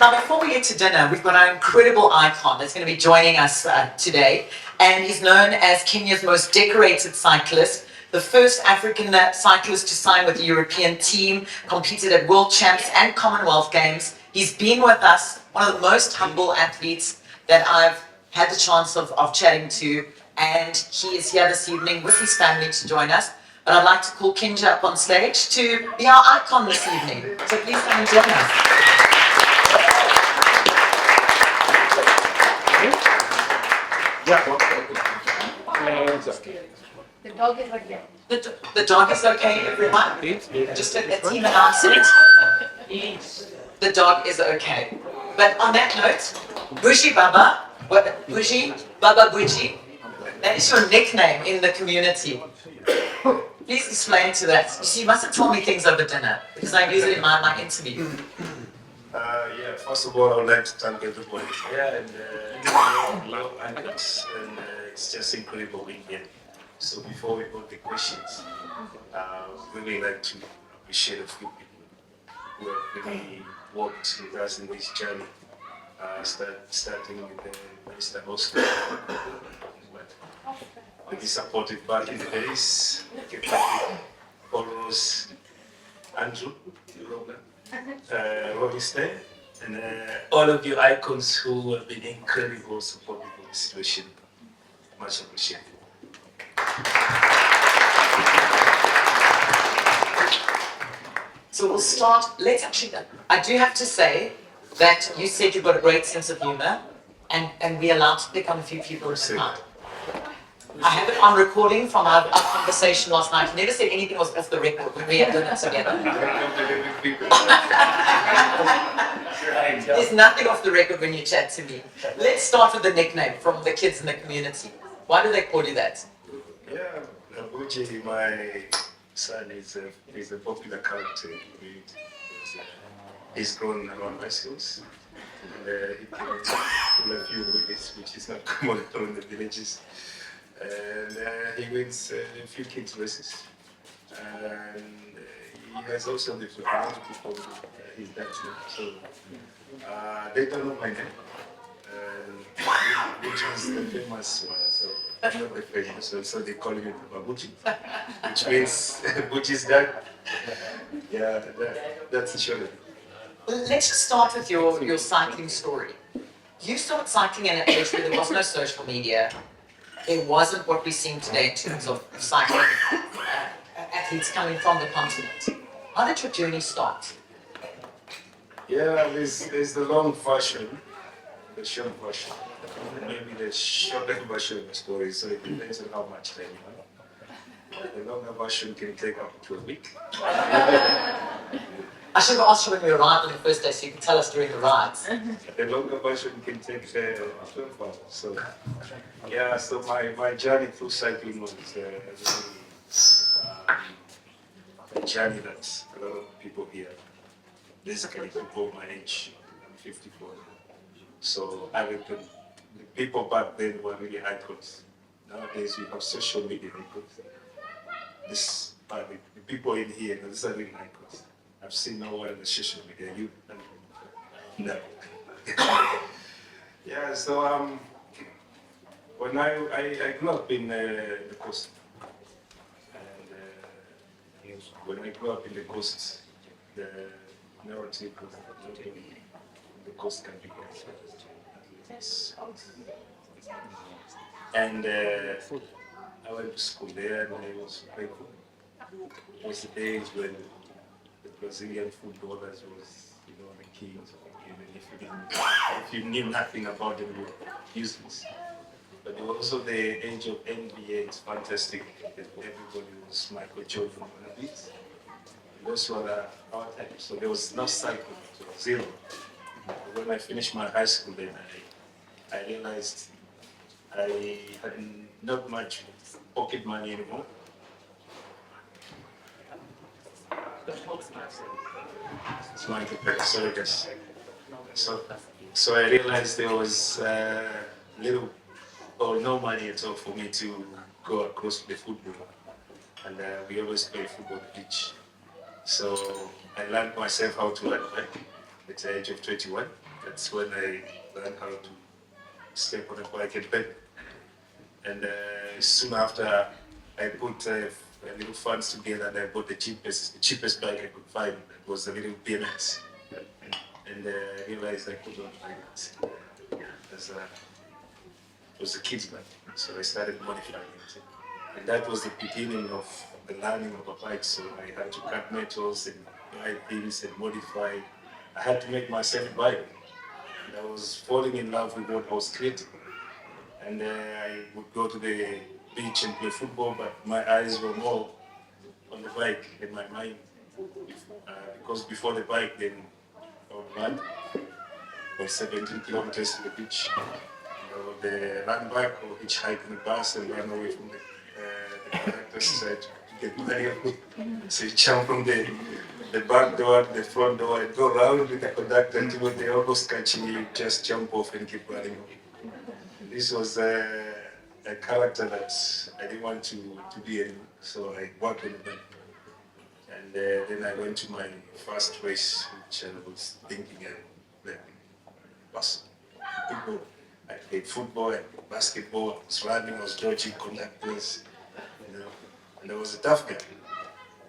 Now, before we get to dinner, we've got our incredible icon that's going to be joining us today. And he's known as Kenya's most decorated cyclist, the first African cyclist to sign with the European team, competed at World Champs and Commonwealth Games. He's been with us, one of the most humble athletes that I've had the chance of chatting to. And he is here this evening with his family to join us. But I'd like to call Kinjah up on stage to be our icon this evening. So please come and join us. The dog is okay. The dog is okay, everyone? Just a team announcement. The dog is okay. But on that note, Buji Baba, Buji, Baba Buji, that is your nickname in the community. Please explain to that. You see, you mustn't tell me things over dinner, because I use it in my interview. First of all, I would like to thank everybody here and love anchors, and it's just incredible being here. So before we go to the questions, we really like to appreciate a few people who have really worked with us in this journey, starting with Mr. Oscar, really supportive back in the days, Paulos, Andrew, Robbie Stay, and all of you icons who have been incredible supporting the situation. Much appreciated. So we'll start, I do have to say that you said you've got a great sense of humor, and we're allowed to pick on a few people tonight. I have it on recording from our conversation last night. You never said anything was off the record when we had dinner together. There's nothing off the record when you chat to me. Let's start with the nickname from the kids in the community. Why do they call you that? Yeah, Buji, my son, is a popular character in the community. He's grown around bicycles, and he can pull a few wheels, which is not common in the villages. And he wins a few kids' races. And he has also the opportunity for his dad. So they don't know my name, which was the famous one. So not the famous one, so they call him Babuchi, which means Buchi's dad. Yeah, that's the show. Let's just start with your cycling story. You started cycling at an age where there was no social media. It wasn't what we're seeing today in terms of cycling athletes coming from the continent. How did your journey start? Yeah, there's the long version, the short version, and maybe the shorter version of the story, so it depends on how much time you have. The longer version can take up to a week. I should have asked you when we arrived on the first day so you could tell us during the rides. The longer version can take 12 hours. So, yeah, so my journey through cycling was a journey that a lot of people here, basically people my age, I'm 54. So I reckon the people back then were really icons. Nowadays we have social media icons. The people in here, these are really icons. I've seen no one on the social media. You, no. Yeah. So when I grew up in the coast, and when I grew up in the coast, the narrative was that the coast can be and I went to school there, and I was grateful. It was the days when the Brazilian footballers was, the kings of the game, and if you knew nothing about them, you were useless. But it was also the age of NBA. It's fantastic. Everybody was Michael Jordan on the beats. Those were our time. So there was no cycle, so zero. When I finished my high school, then I realized I had not much pocket money anymore. It's my sorry guys. So I realized there was little or no money at all for me to go across the football, and we always play football at the beach. So I learned myself how to run bike at the age of 21. That's when I learned how to step on a bike and pedal. And soon after, I put a little funds together and I bought the cheapest bike I could find. It was a little BMX. And I realized I couldn't ride it. As it was a kid's bike. So I started modifying it. And that was the beginning of the learning of a bike. So I had to cut metals and buy things and modify. I had to make myself a bike. And I was falling in love with what I was creating. And I would go to the beach and play football, but my eyes were more on the bike in my mind. Because before the bike, then I would run for 17 kilometers to the beach. I would run back or hitchhike in the bus and run away from the conductor's side to get money on me. So you jump from the back door to the front door and go around with the conductor until when they almost catch you, you just jump off and keep running. This was a character that I didn't want to be anymore, so I worked on it. And then I went to my first race, which I was thinking was people. I played football, I played basketball, I was running, I was dodging conductors, and I was a tough guy.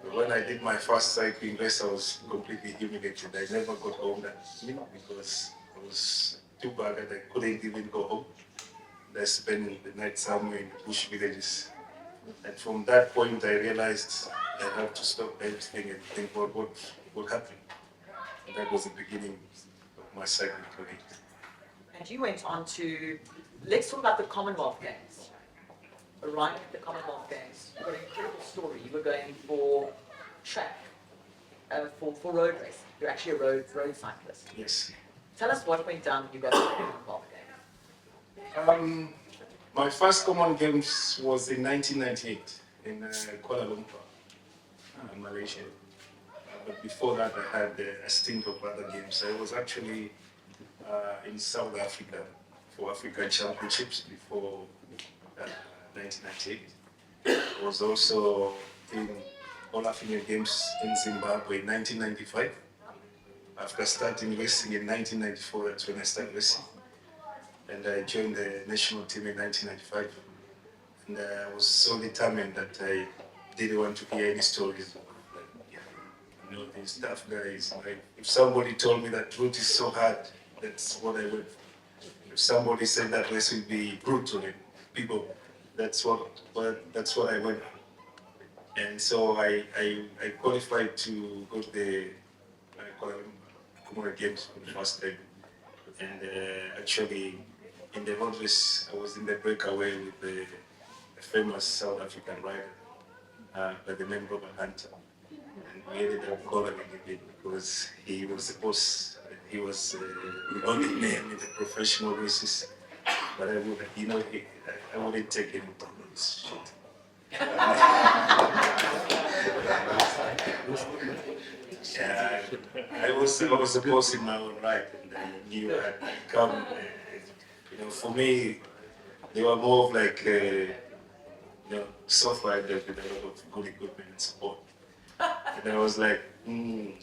But when I did my first cycling race, I was completely humiliated. I never got home that evening because I was too bad that I couldn't even go home. I spent the night somewhere in the bush villages. And from that point, I realized I had to stop everything and think what happened. And that was the beginning of my cycling career. And you went on to, let's talk about the Commonwealth Games. Arriving at the Commonwealth Games, you've got an incredible story. You were going for track, for road racing. You're actually a road cyclist. Yes. Tell us what went down when you got to the Commonwealth Games. My first Common Games was in 1998 in Kuala Lumpur, Malaysia. But before that, I had a stint of other games. I was actually in South Africa for African Championships before 1998. I was also in All African Games in Zimbabwe in 1995. After starting racing in 1994, that's when I started racing. And I joined the national team in 1995. And I was so determined that I didn't want to hear any stories. These tough guys. Like, if somebody told me that route is so hard, that's what I went for. If somebody said that race will be brutal and people, that's what I went for. And so I qualified to go to the Commonwealth Games for the first time. And actually, in the road race, I was in the breakaway with a famous South African rider by the name Robert Hunter. And we ended up calling him because he was the boss. He was the only name in the professional races. But I wouldn't take him to this shit. Yeah, I was the boss in my own right, and I knew I had come. For me, they were more of like soft riders with a lot of good equipment and support. And I was like, and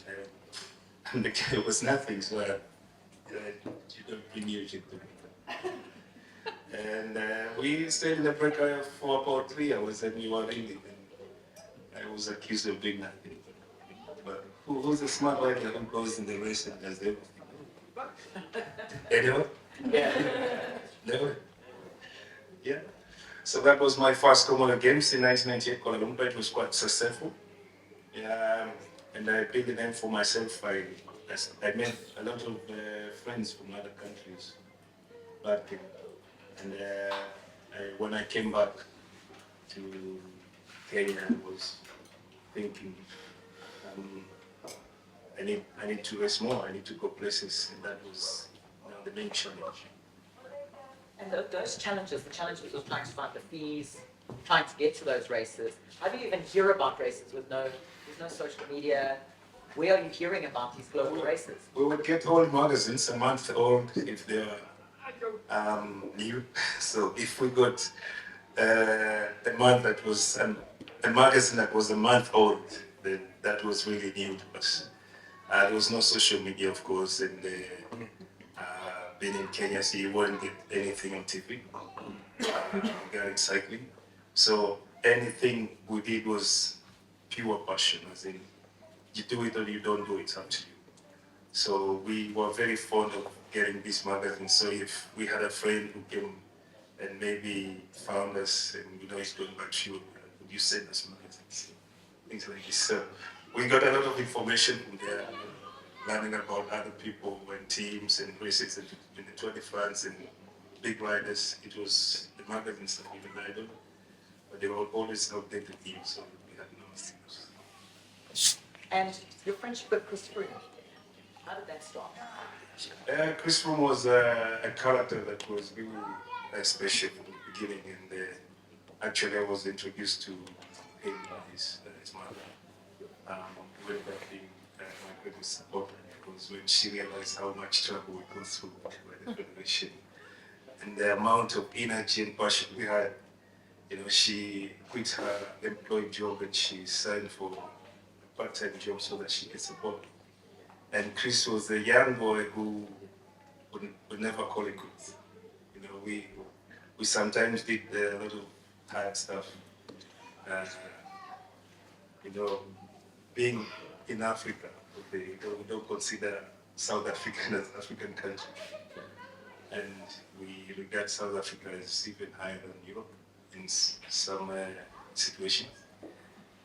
the guy was nothing, so you don't bring your shit to me. And we stayed in the breaker for about 3 hours, and we were leaving. And I was accused of doing nothing. But who's the smart rider who goes in the race and does everything? Anyone? Yeah. No? Yeah. So that was my first Commonwealth Games in 1998, Kuala Lumpur. It was quite successful. Yeah, and I made a name for myself. I made a lot of friends from other countries back then. And when I came back to Kenya, I was thinking, I need to race more. I need to go places, and that was the main challenge. And those challenges, the challenges of trying to find the fees, trying to get to those races. How do you even hear about races with there's no social media? Where are you hearing about these global races? We would get old magazines, a month old if they are new. So if we got a magazine that was a month old, then that was really new to us. There was no social media, of course, and been in Kenya, so you won't get anything on TV regarding cycling. So anything we did was pure passion, as in you do it or you don't do it, it's up to you. So we were very fond of getting this magazine. So if we had a friend who came and maybe found us and we know he's going back to you, would you send us magazines? Things like this. So we got a lot of information from there, learning about other people and teams and races and in the Tour de France and big riders. It was the magazines that we relied on, but they were always outdated teams, so we had no things. And your friendship with Chris Froome, how did that start? Chris Froome was a character that was really special from the beginning, and actually I was introduced to him by his mother. When that being my greatest supporter, because when she realized how much trouble we go through by the federation and the amount of energy and passion we had, she quit her employed job and she signed for a part-time job so that she could support. And Chris was a young boy who would never call it quits. We sometimes did a lot of hard stuff. Being in Africa, we don't consider South Africa as African country. And we regard South Africa as even higher than Europe in some situations.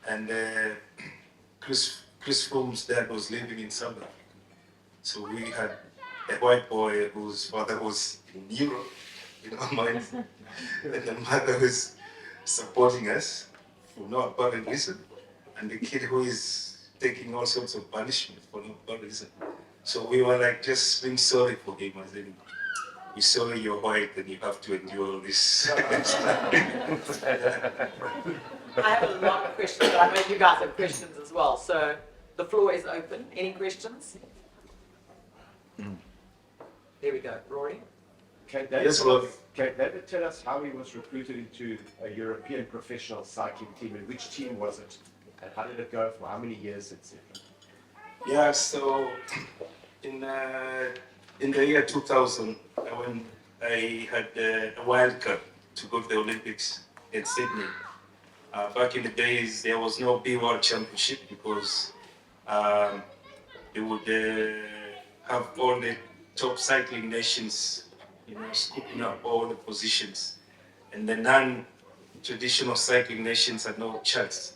And Chris Froome's dad was living in South Africa. So we had a white boy whose father was in Europe, mind, and the mother was supporting us for no apparent reason, and the kid who is taking all sorts of punishment for no apparent reason. So we were like just being sorry for him, as in, we're sorry you're white and you have to endure all this. I have a lot of questions, but I know you guys have questions as well. So the floor is open. Any questions? There we go. Rory? Can David tell us how he was recruited into a European professional cycling team, and which team was it? And how did it go for how many years, etc.? Yeah, so in the year 2000, when I had a wild card to go to the Olympics in Sydney. Back in the days, there was no B World Championship because they would have all the top cycling nations, scooping up all the positions, and the non-traditional cycling nations had no chance.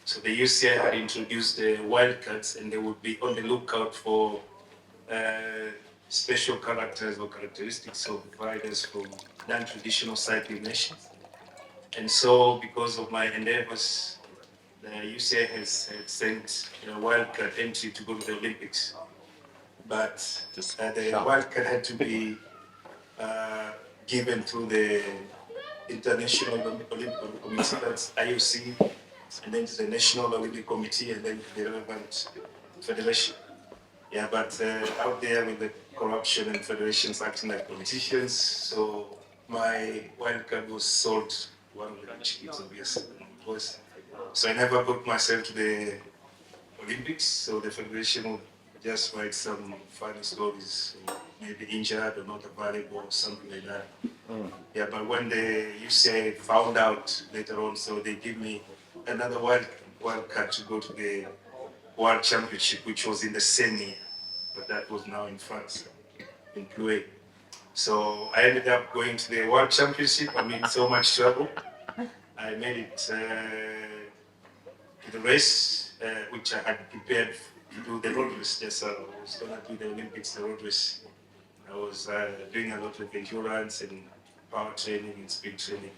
So the UCI had introduced the wildcards, and they would be on the lookout for special characters or characteristics of riders from non-traditional cycling nations. And so, because of my endeavors, the UCI had sent wildcard entry to go to the Olympics. But the wildcard had to be given through the International Olympic Committee, that's IOC, and then to the National Olympic Committee, and then to the relevant federation. Yeah, but out there with the corruption and federations acting like politicians, so my wildcard was sold to one of the rich kids, obviously. So I never booked myself to the Olympics, so the federation would just write some funny stories, maybe injured or not available or something like that. Yeah, but when the UCI found out later on, so they give me another wild card to go to the World Championship, which was in the same year, but that was now in France, in Plouay. So I ended up going to the World Championship. I'm in so much trouble. I made it to the race, which I had prepared to do the road race. Yes, I was going to do the Olympics, the road race. I was doing a lot of endurance and power training and speed training.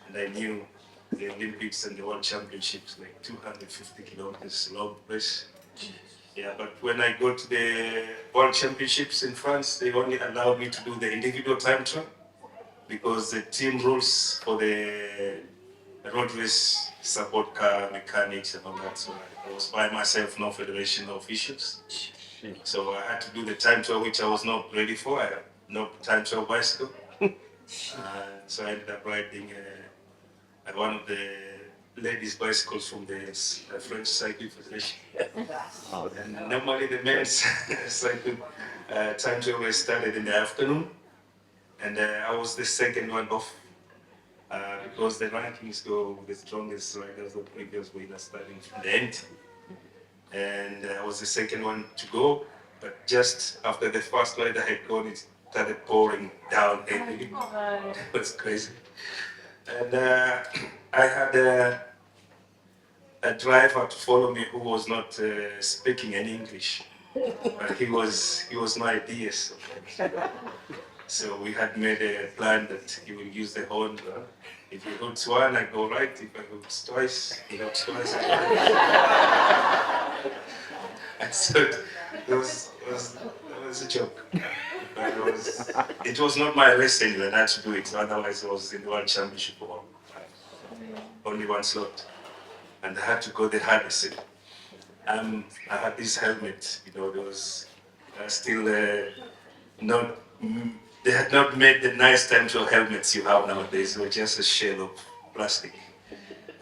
And I knew the Olympics and the World Championships, like 250 kilometers long race. Yeah, but when I go to the World Championships in France, they only allowed me to do the individual time trial because the team rules for the road race support car mechanics and all that. So I was by myself, no federation, no officials. So I had to do the time trial, which I was not ready for. I had no time trial bicycle. So I ended up riding one of the ladies' bicycles from the French Cycling Federation. And normally the men's cycle, timetable started in the afternoon, and I was the second one off because the rankings go with the strongest riders, the previous winner starting from the end. And I was the second one to go, but just after the first rider had gone, it started pouring down heavily. It was crazy. And I had a driver to follow me who was not speaking any English, but he was my DS. So we had made a plan that he will use the horn. If he hooks one, I go right. If I hooks twice, he hooks twice. And so it was a joke. But it was not my race anyway, I had to do it. Otherwise, I was in the World Championship for only one slot. And I had to go the hardest. I had this helmet, there was still not, they had not made the nice temperature helmets you have nowadays. They were just a shell of plastic.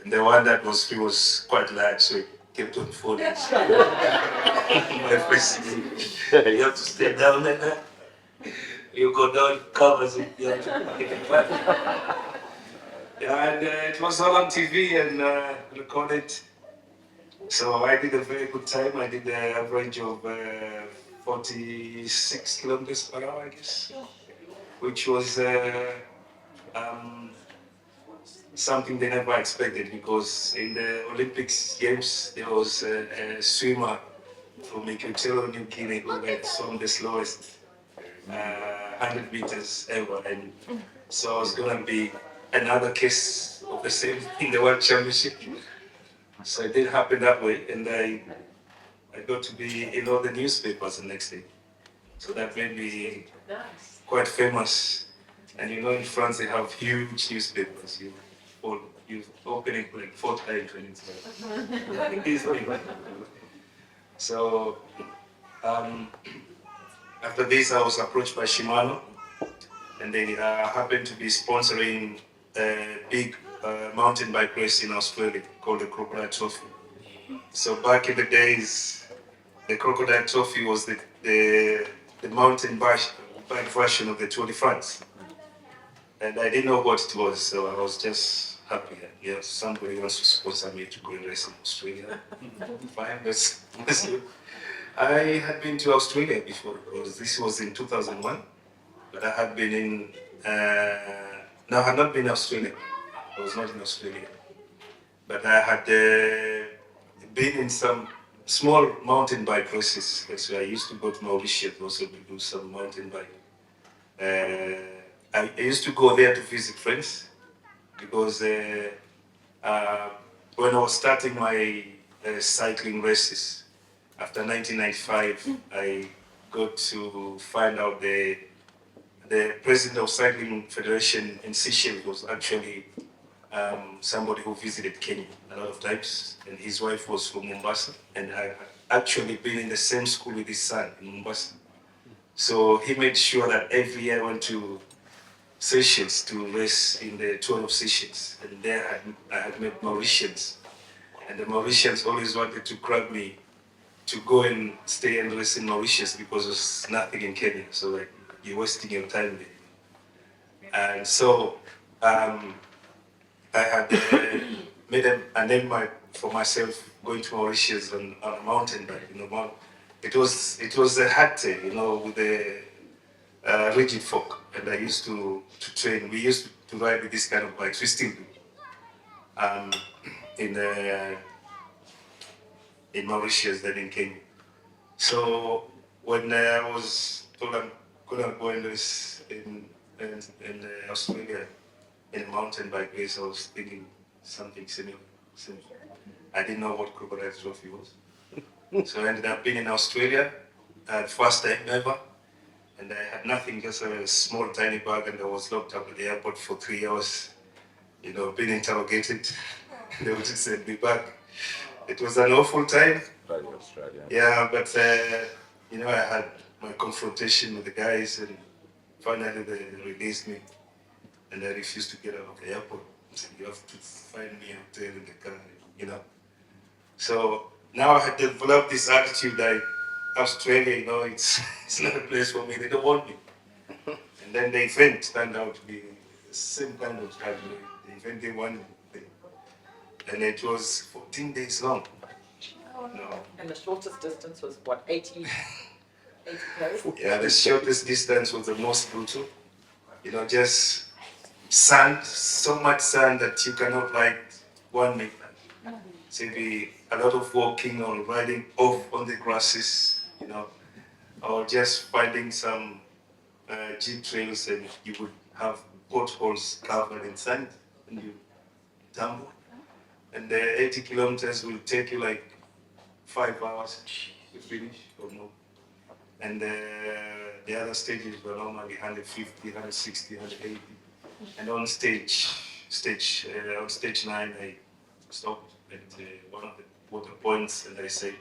And the one that was free was quite large, so it kept on falling. My face, you have to stay down and you go down, it covers it. You have to get it back. Yeah, and it was all on TV and recorded. So I did a very good time. I did an average of 46 kilometers per hour, I guess, which was something they never expected, because in the Olympics Games there was a swimmer from Equatorial New Guinea who had swum the slowest 100 meters ever, and so I was gonna be another case of the same in the World Championship. So it did happen that way, and I got to be in all the newspapers the next day. So that made me quite famous. And in France they have huge newspapers. You open it like 4 times when it's like So after this, I was approached by Shimano, and they happened to be sponsoring a big mountain bike race in Australia called the Crocodile Trophy. So back in the days, the Crocodile Trophy was the mountain bike version of the Tour de France. And I didn't know what it was, so I was just happy. Yes, somebody wants to sponsor me to go and race in Australia. Fine, let's do it. I had been to Australia before, because this was in 2001, but I had been in, no, I had not been in Australia. I was not in Australia. But I had been in some small mountain bike races. So I used to go to Mauritius also to do some mountain bike. I used to go there to visit friends, because when I was starting my cycling races, after 1995, I got to find out the president of Cycling Federation in Seychelles was actually somebody who visited Kenya a lot of times, and his wife was from Mombasa, and I had actually been in the same school with his son in Mombasa. So he made sure that every year I went to Seychelles to race in the Tour of Seychelles, and there I had met Mauritians, and the Mauritians always wanted to grab me to go and stay and race in Mauritius because there's nothing in Kenya, so like you're wasting your time there. And so I had made a name for myself going to Mauritius on a mountain bike. It was a hard day, with the rigid fork, and I used to train. We used to ride with this kind of bikes. We still do. In Mauritius, then in Kenya. So when I was told I'm gonna go and race in Australia in a mountain bike race, I was thinking something similar. I didn't know what Crocodile Trophy was. So I ended up being in Australia, first time ever, and I had nothing, just a small tiny bag, and I was locked up at the airport for 3 hours, being interrogated. They would just send me back. It was an awful time. Right in Australia. Yeah, but I had my confrontation with the guys, and finally they released me, and I refused to get out of the airport. So you have to find me out there in the car, So now I had developed this attitude. Australia, you know, it's not a place for me. They don't want me. And then the event turned out to be the same kind of time. The event they wanted, and it was 14 days long. No. And the shortest distance was what, 80 k's? Yeah, the shortest distance was the most brutal. You know, just sand, so much sand that you cannot ride 1 meter. So it'd be a lot of walking or riding off on the grasses, you know, or just finding some jeep trails and you would have potholes covered in sand and you tumble. And the 80 kilometers will take you like 5 hours to finish or more. And the other stages were normally 150, 160, 180. And on stage 9, I stopped at one of the water points and I said,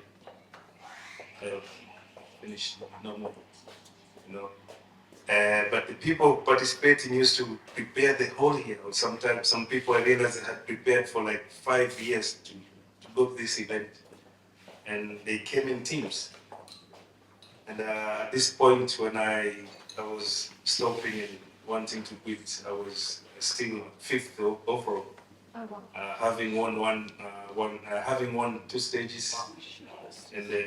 finished, no more, you know. But the people participating used to prepare the whole year. Or sometimes some people I realized had prepared for like 5 years to book this event. And they came in teams. And at this point when I was stopping and wanting to quit, I was still 5th overall. Having won 2 stages and the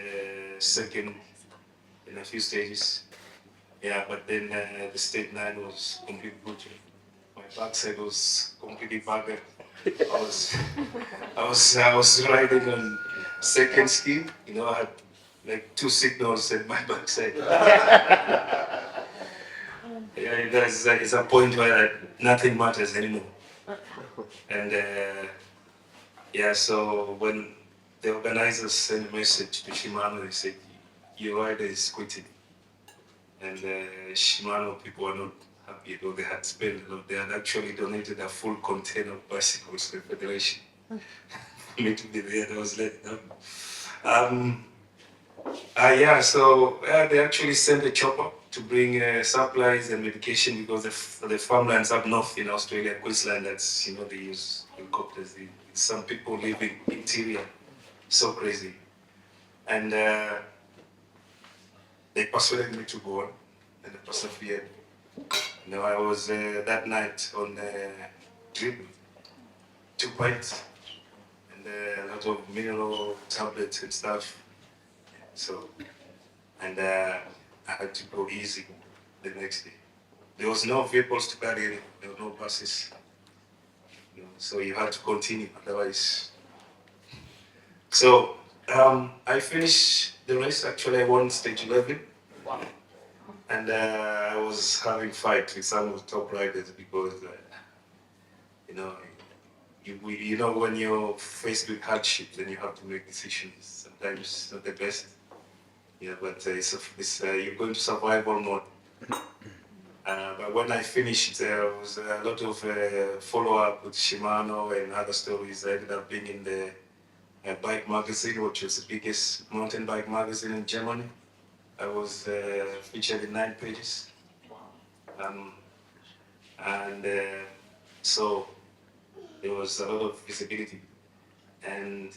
second in a few stages. Yeah, but then the stage 9 was completely brutal. My backside was completely buggered. I was riding on second ski. You know, I had like 2 signals at my backside. Yeah, it's a point where nothing matters anymore. And yeah, so when the organizers sent a message to Shimano, they said, your rider is quitting. And Shimano people were not happy, though they had spent a lot. They had actually donated a full container of bicycles to the Federation. For me to be there, I was let down. So they actually sent a chopper to bring supplies and medication because the farmlands up north in Australia, Queensland, that's, you know, they use helicopters. Some people live in interior, so crazy. And they persuaded me to go on, and I persevered. You know, I was that night on drip, 2 pints, and a lot of mineral tablets and stuff. So, and I had to go easy the next day. There was no vehicles to carry anymore. There were no buses. You know, so you had to continue, otherwise. So I finished the race. Actually, I won stage 11. Wow. And I was having fight with some of the top riders because, you know, you know, when you're faced with hardship, then you have to make decisions. Sometimes it's not the best. Yeah, but you're going to survival mode. But when I finished, there was a lot of follow-up with Shimano and other stories. I ended up being in the bike magazine, which was the biggest mountain bike magazine in Germany. I was featured in 9 pages. So there was a lot of visibility. And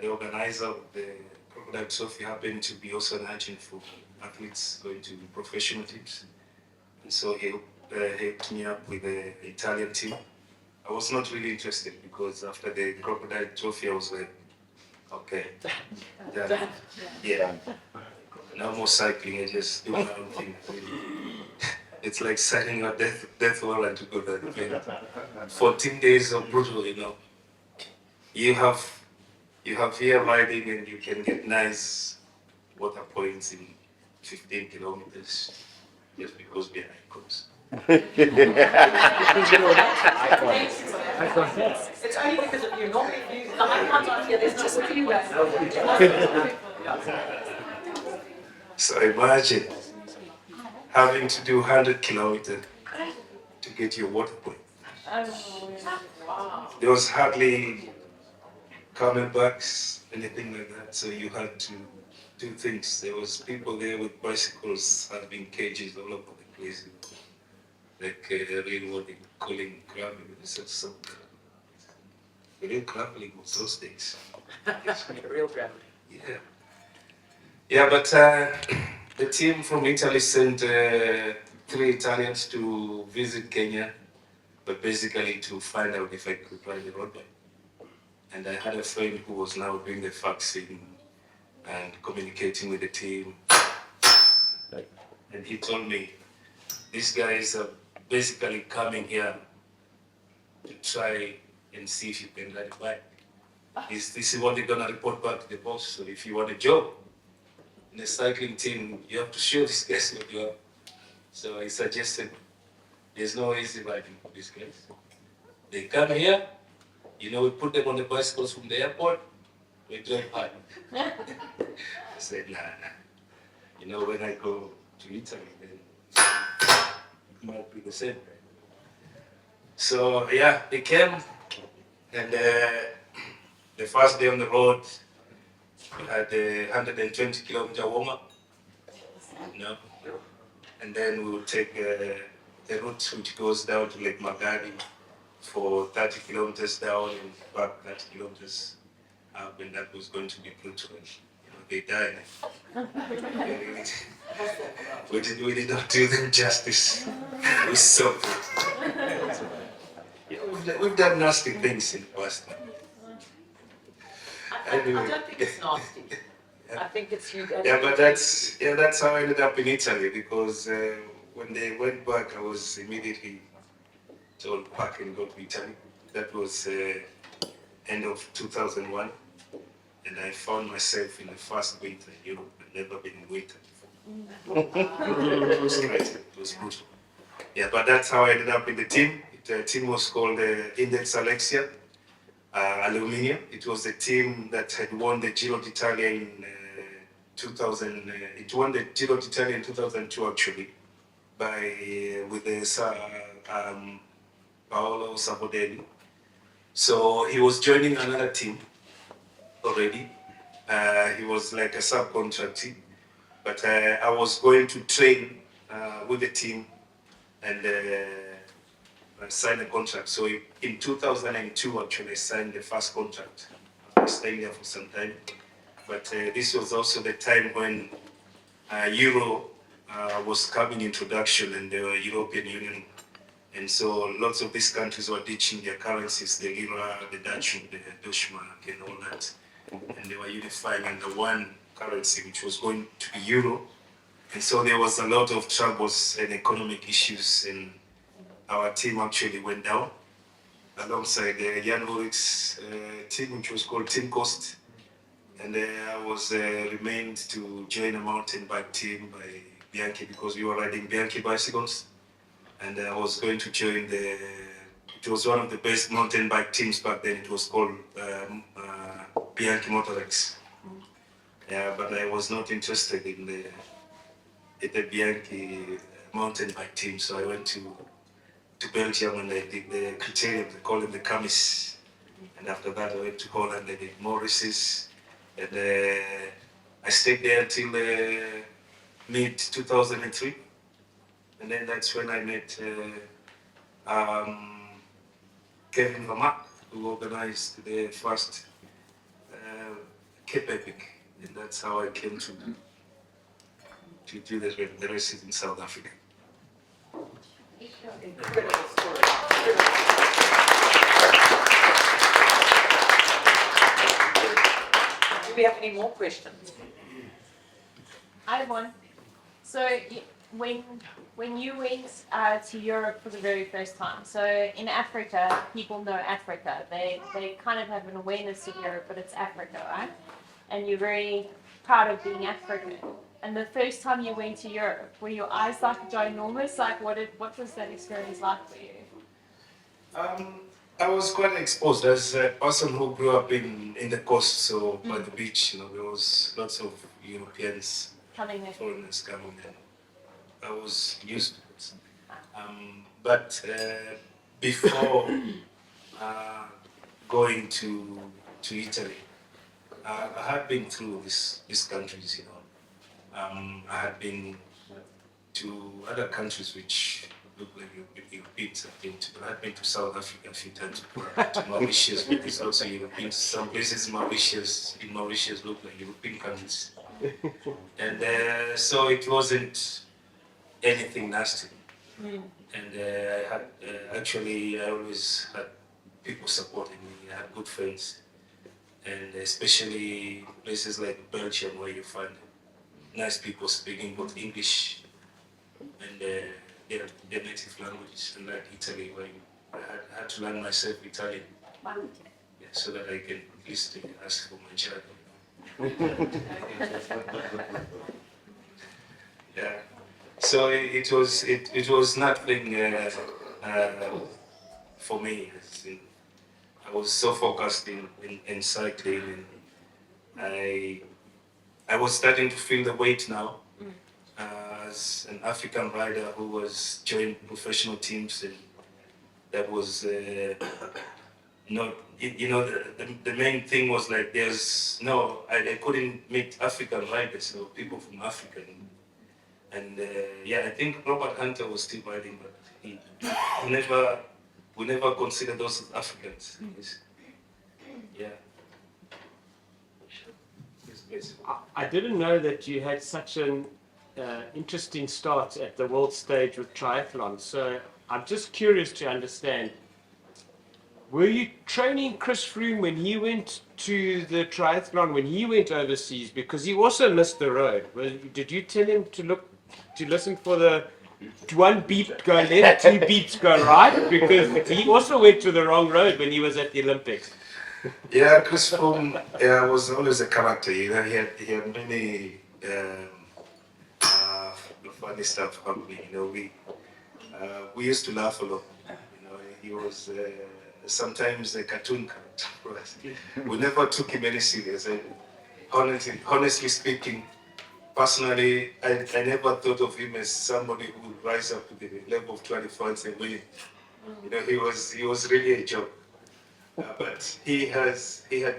the organizer of the Crocodile Trophy happened to be also an agent for athletes going to professional teams. And so he hooked me up with the Italian team. I was not really interested because after the Crocodile Trophy, I was like, okay, done. Yeah. No more cycling, I just do my own thing. It's like signing a death warrant to go to the plane. 14 days of brutal, you know. You have here riding and you can get nice water points in 15 kilometers just because behind comes. It's only because of you. Normally, if you, the icons aren't here, there's just a few guys. So imagine having to do 100 kilometers to get your water point. There was hardly coming backs, anything like that. So you had to do things. There was people there with bicycles having cages all over the place. Like real what they calling graveling. So the real graveling was those days. Real gravity. Yeah. Yeah, but the team from Italy sent 3 Italians to visit Kenya, but basically to find out if I could ride the road bike. And I had a friend who was now doing the faxing and communicating with the team. And he told me, these guys are basically coming here to try and see if you can ride a bike. This is what they're gonna report back to the boss. So if you want a job in the cycling team, you have to show these guys what you are. So I suggested there's no easy riding for these guys. They come here, we put them on the bicycles from the airport, we drive hard. I said, nah. When I go to Italy, then it might be the same. So yeah, they came, and the first day on the road, we had a 120-kilometer warm-up, and then we would take the route which goes down to Lake Magadi for 30 kilometers down and back 30 kilometers up, and that was going to be brutal. They died. We did not do them justice. We suffered. We've done nasty things in the past. I don't think it's nasty. I think it's you guys. Yeah, but that's how I ended up in Italy, because when they went back, I was immediately told pack and go to Italy. That was end of 2001, and I found myself in the first winter in Europe. I'd never been in winter before. It was great. It was brutal. Yeah, but that's how I ended up in the team. The team was called Index Alexia Aluminium. It was the team that had won the Giro d'Italia in 2000. It won the Giro d'Italia in 2002, actually, with the Paolo Sabodelli. So he was joining another team already. He was like a subcontractor, but I was going to train with the team and sign a contract. So in 2002, actually, I signed the first contract. I stayed there for some time. But this was also the time when Euro was coming introduction, and the European Union. And so lots of these countries were ditching their currencies, the lira, the Dutch, the Deutschmark, and all that. And they were unifying under one currency, which was going to be Euro. And so there was a lot of troubles and economic issues, and our team actually went down alongside Jan Ulrich's team, which was called Team Coast. And I was remained to join a mountain bike team by Bianchi, because we were riding Bianchi bicycles. And I was going to join it was one of the best mountain bike teams back then. It was called Bianchi Motorex. Yeah, but I was not interested in the Bianchi mountain bike team, so I went to Belgium and I did the criterium, they call it the Camis. And after that I went to Holland, I did Morris's, and I stayed there until mid 2003. And then that's when I met Kevin Lamarck, who organized the first Cape Epic. And that's how I came to do the races in South Africa. Incredible story. Do we have any more questions? I have one. So when you went to Europe for the very first time, so in Africa, people know Africa. They kind of have an awareness of Europe, but it's Africa, right? And you're very proud of being African. And the first time you went to Europe, were your eyes like ginormous? Like what was that experience like for you? I was quite exposed as a person who grew up in the coast, so by the beach, there was lots of Europeans, Coming there. foreigners coming in. I was used to it. But before going to Italy, I had been through these countries, I had been to other countries which look like Europeans. I had been to South Africa a few times, to Mauritius, which is also European. Some places in Mauritius look like European countries. And so it wasn't anything nasty. And I had actually I always had people supporting me. I had good friends, and especially places like Belgium where you find nice people speaking both English and their native languages, and like Italy where I had to learn myself Italian, yeah, so that I can at least ask for my child. Yeah. So it was nothing for me. I was so focused in cycling, and I was starting to feel the weight now as an African rider who was joining professional teams, and that was not. The main thing was like there's no. I couldn't meet African riders or people from Africa. And yeah, I think Robert Hunter was still riding, but we never considered those as Africans. Yeah. I didn't know that you had such an interesting start at the world stage with triathlon. So I'm just curious to understand. Were you training Chris Froome when he went to the triathlon, when he went overseas? Because he also missed the road. Did you tell him to listen for the one beep go left, two beeps go right? Because he also went to the wrong road when he was at the Olympics. Yeah, Chris Froome was always a character. He had many funny stuff happening. We used to laugh a lot. He was sometimes a cartoon character for us. We never took him any serious. And honestly speaking, personally, I never thought of him as somebody who would rise up to the level of 24 and win. He was really a joke. But he had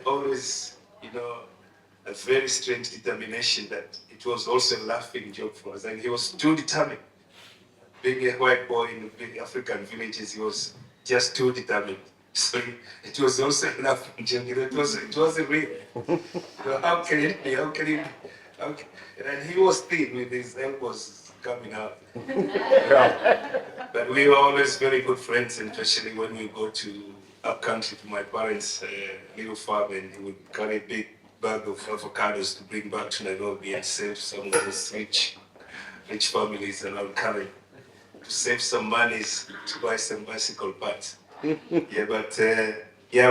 always, a very strange determination that it was also a laughing joke for us. And he was too determined. Being a white boy in big African villages, he was just too determined. So it was also a laughing joke. It wasn't real. How can it be? How can it be? And he was thin with his elbows coming out. But we were always very good friends, and especially when we go to up country to my parents' little farm, and he would carry a big bag of avocados to bring back to Nairobi and save some of those rich families around Karen to save some monies to buy some bicycle parts. Yeah, but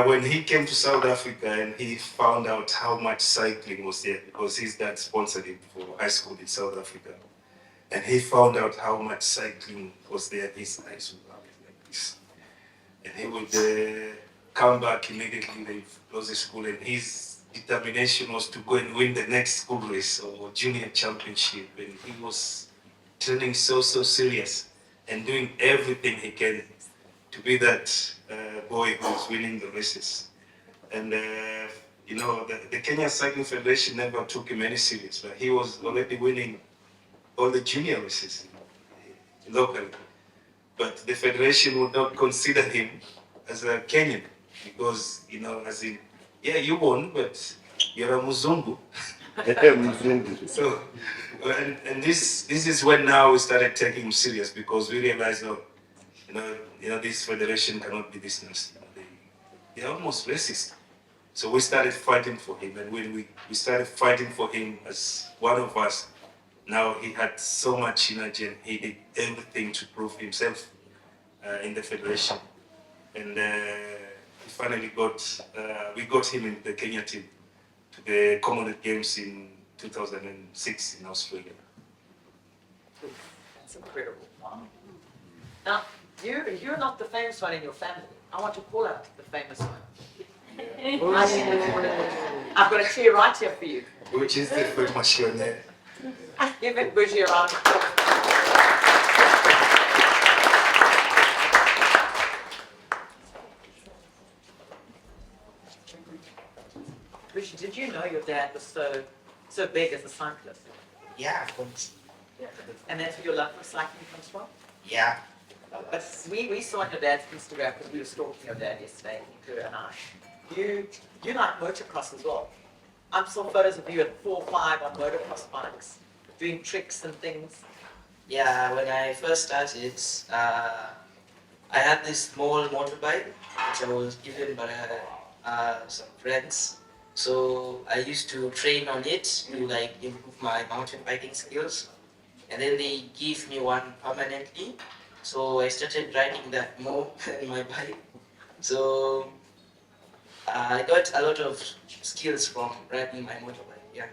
when he came to South Africa and he found out how much cycling was there, because his dad sponsored him for high school in South Africa, and he found out how much cycling was there, his eyes would open like this. And he would come back immediately, they closed the school, and his determination was to go and win the next school race or junior championship. And he was training so serious and doing everything he can to be that boy who's winning the races. And the Kenya Cycling Federation never took him any serious, but he was already winning all the junior races locally. But the federation would not consider him as a Kenyan because, as in, yeah, you won, but you're a Muzungu. So, and this is when now we started taking him serious because we realized, this federation cannot be this nasty. They're almost racist. So we started fighting for him, and when we started fighting for him as one of us, now he had so much energy and he did everything to prove himself in the federation. And he finally we got him in the Kenya team to the Commonwealth Games in 2006 in Australia. That's incredible. Wow. Now, you're not the famous one in your family. I want to call out the famous one. I've got a chair right here for you. Which is the famous one there. Give it Bougie a round of applause. Bougie, did you know your dad was so big as a cyclist? Yeah, of course. And that's where your love for cycling comes from? Yeah. But we saw on your dad's Instagram because we were stalking your dad yesterday, her and I. You like motocross as well. I saw photos of you at 4 or 5 on motocross bikes, doing tricks and things. Yeah, when I first started, I had this small motorbike which I was given by some friends. So I used to train on it to like improve my mountain biking skills, and then they gave me one permanently. So I started riding that more than my bike. So I got a lot of skills from riding my motorbike. Yeah,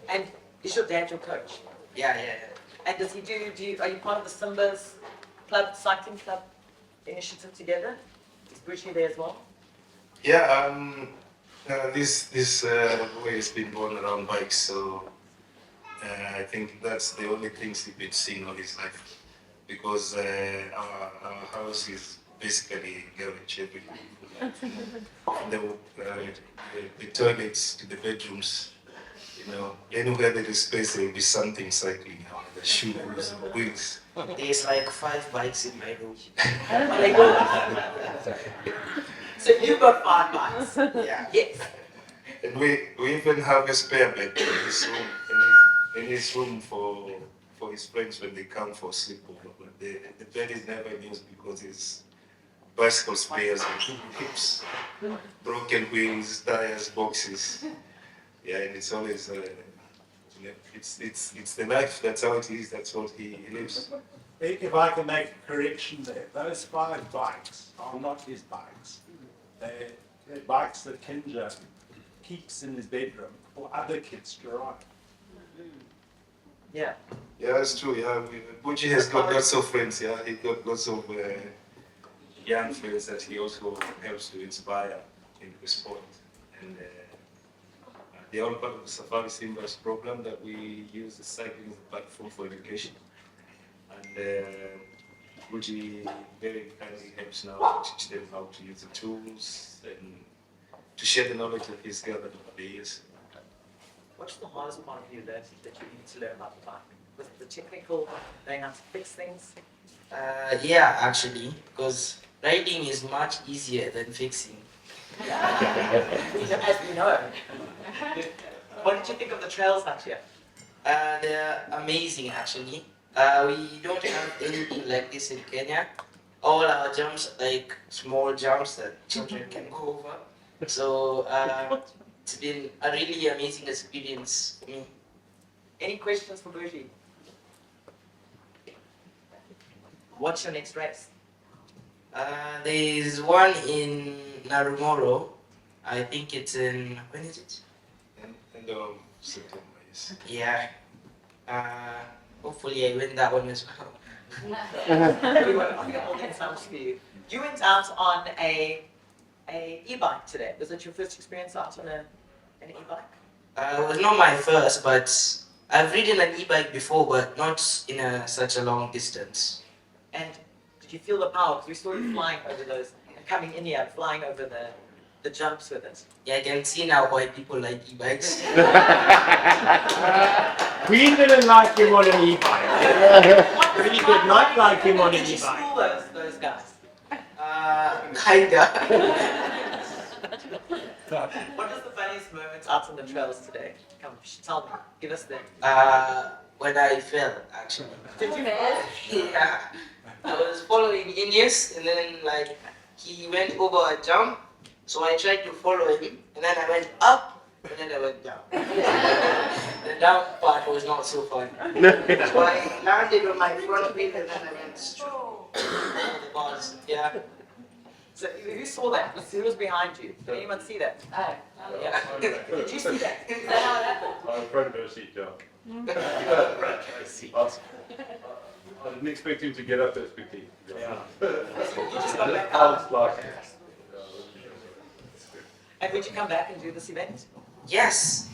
And is your dad your coach? yeah. And does he are you part of the Simbas club, cycling club initiative together? Is Bushi there as well? Yeah, this boy has been born around bikes, so I think that's the only things he's been seeing all his life. Because our house is basically garage everything. From the toilets to the bedrooms, you know, anywhere there is space, there will be something cycling around, the shoes, wheels. There's like 5 bikes in my room. So you've got 5 bikes. Yeah. Yes. And we even have a spare bed in his room, in his room for his friends when they come for sleepover. But the bed is never used because it's bicycle spares and hips, broken wheels, tires, boxes. Yeah, and it's always it's the life. That's how it is. That's what he lives. If I can make a correction there, those 5 bikes are not his bikes. They're bikes that Kinjah keeps in his bedroom for other kids to ride. Yeah. Yeah, that's true. Yeah, Buji has got lots of friends. Yeah, he got lots of young friends that he also helps to inspire in the sport. And they're all part of the Safari Simbas program that we use the cycling as a platform for education. And Buji very kindly helps now to teach them how to use the tools and to share the knowledge that he's gathered over the years. What's the hardest part of you that you need to learn about the bike? Was it the technical, learning how to fix things? Yeah, actually, because riding is much easier than fixing. As we know. What did you think of the trails out here? They're amazing, actually. We don't have anything like this in Kenya. All our jumps are like small jumps that children can go over. So it's been a really amazing experience for me. Any questions for Bushi? What's your next race? There's one in Narumoro. I think it's in, when is it? And September, yes. Yeah. Hopefully I win that one as well. We were holding some for you. You went out on a e-bike today. Was it your first experience out on an e-bike? It was not my first, but I've ridden an e-bike before, but not in such a long distance. And did you feel the power? Because we saw you flying over those, coming in here, flying over the jumps with us. Yeah, I can see now why people like e-bikes. We didn't like him on an e-bike. We did not like him on an Did you e-bike. school those guys? Kinda. What was the funniest moment out on the trails today? Come, tell me. Give us the. When I fell, actually. Did you fall? Yeah. I was following Ines, and then like he went over a jump, so I tried to follow him, and then I went up, and then I went down. The down part was not so fun. So I landed on my front wheel, and then I went straight over the bars. Yeah. So who saw that? Who was behind you? Did anyone see that? Yeah. Did you see that? Is that how it happened? I'm front row seat, yeah. I didn't expect him to get up that quickly. You just got back I out. was like, And would you come back and do this event? Yes.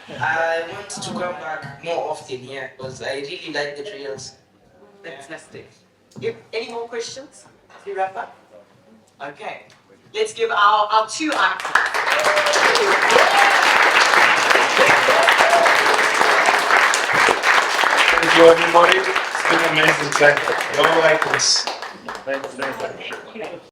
I want to come back more often here because I really like the trails. Fantastic. Any more questions as we wrap up? Okay. Let's give our 2 icons. Thank you, everybody. It's been amazing time. Your icons. thanks.